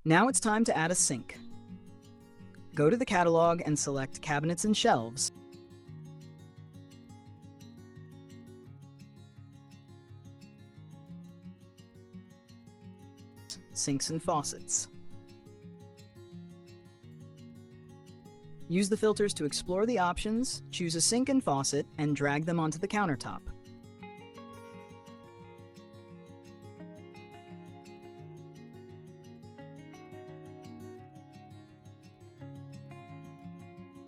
Now it's time to add a sink. Go to the catalog and select Cabinets and Shelves. Sinks and Faucets. Use the filters to explore the options, choose a sink and faucet, and drag them onto the countertop.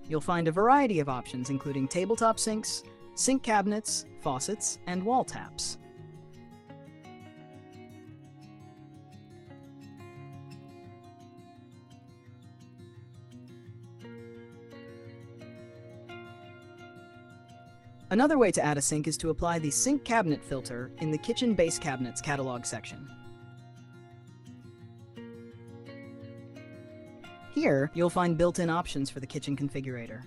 You'll find a variety of options including tabletop sinks, sink cabinets, faucets, and wall taps. Another way to add a sink is to apply the Sink Cabinet filter in the Kitchen Base Cabinets catalog section. Here, you'll find built-in options for the kitchen configurator.